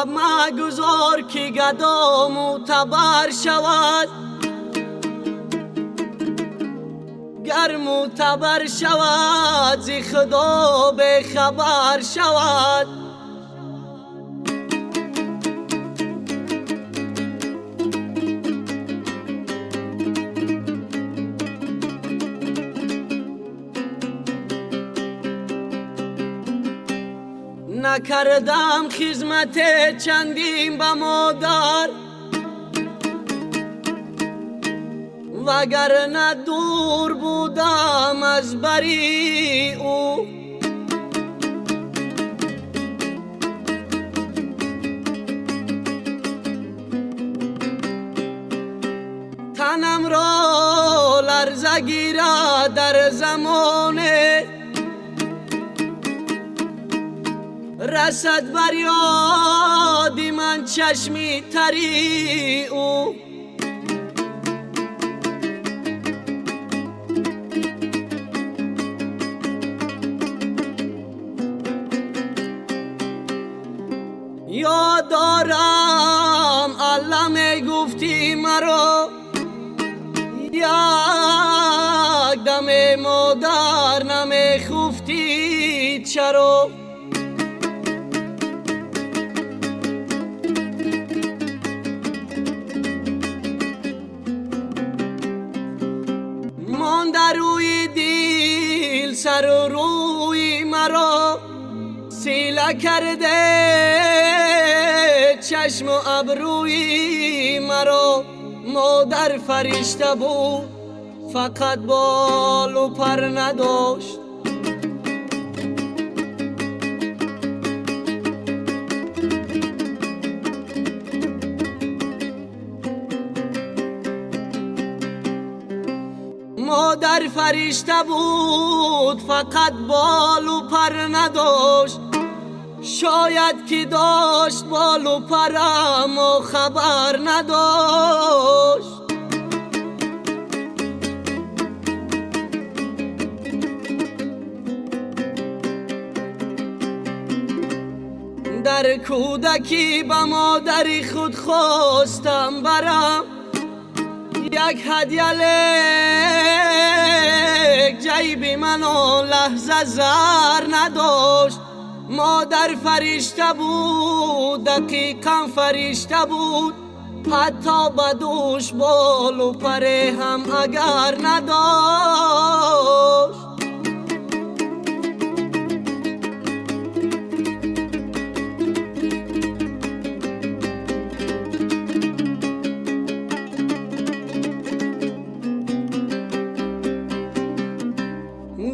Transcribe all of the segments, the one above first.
شب مگذار که گدا معتبر شود، گر معتبر شود ز خدا به خبر شود. نکردم خدمت چندین به مادر، وگرنه دور بودم از بری او. تنم را لرزه گیرد در زمانه، رسد بر یاد من چشمی تری او. یاد دارم علم گفتی مرا، یک دم مادر نمیخفتی چرا. مانده روی دل سر و روی مرا، سیله کرده چشم و ابروی مرا. مادر فرشته بود فقط بال و پر نداشت، مادر فرشته بود فقط بال و پر نداشت. شاید که داشت بال و پرم و خبر نداشت. در کودکی به مادر خود خواستم برم، یک هدیه لک جیب من آن لحظه زر نداشت. مادر فرشته بود، دقیقا فرشته بود، حتی بدوش بال و پره هم اگر نداشت.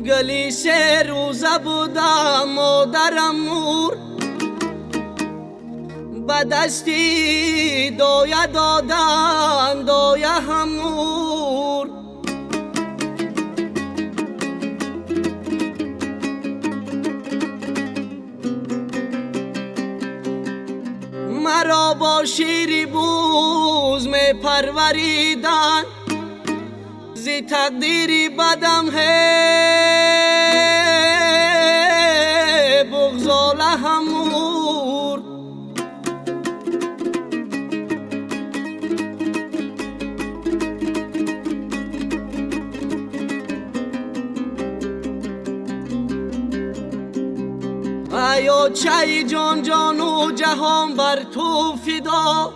گلی سه روزه بودم مادرم مور، به دستی دایه دادن دایه هم نور. مرا با شیری بوز می پروریدن، زی تقدیری بدم بغزاله همور. ایا چای جان جان و جهان بر تو فدا،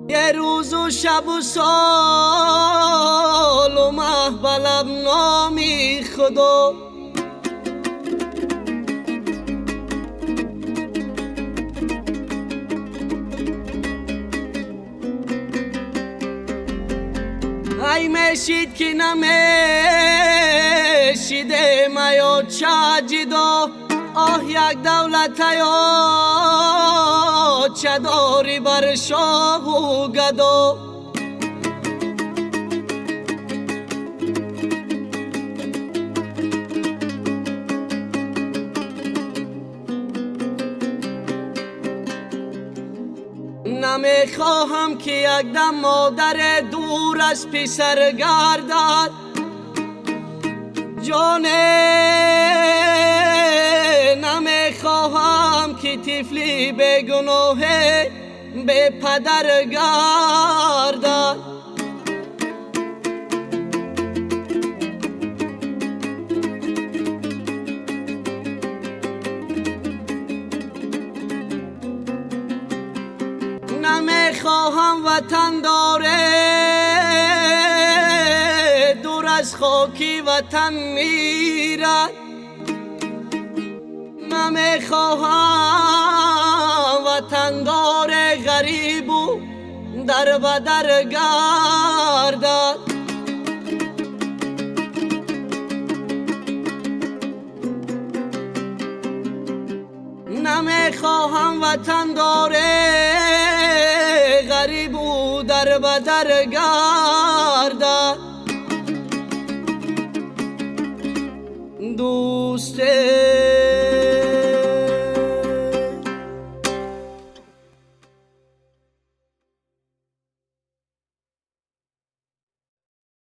یه روز و شب و سال و ماه بلب نامی خدا. ای میشید که نمیشیده میا چه جدا، آه یک دولت یا چه داری بر شاه و گدا. نمیخواهم که یک دم مادر دور از پسر گردد، جانه نمیخواهم که طفلی به گناه به پدر گردد. نمیخواهم وطن داره دور از خاکی وطن میرد. نمیخواهم وطن داره غریب و در بدر گردد. نمیخواهم وطن داره غریب و در بدر گردد. دوست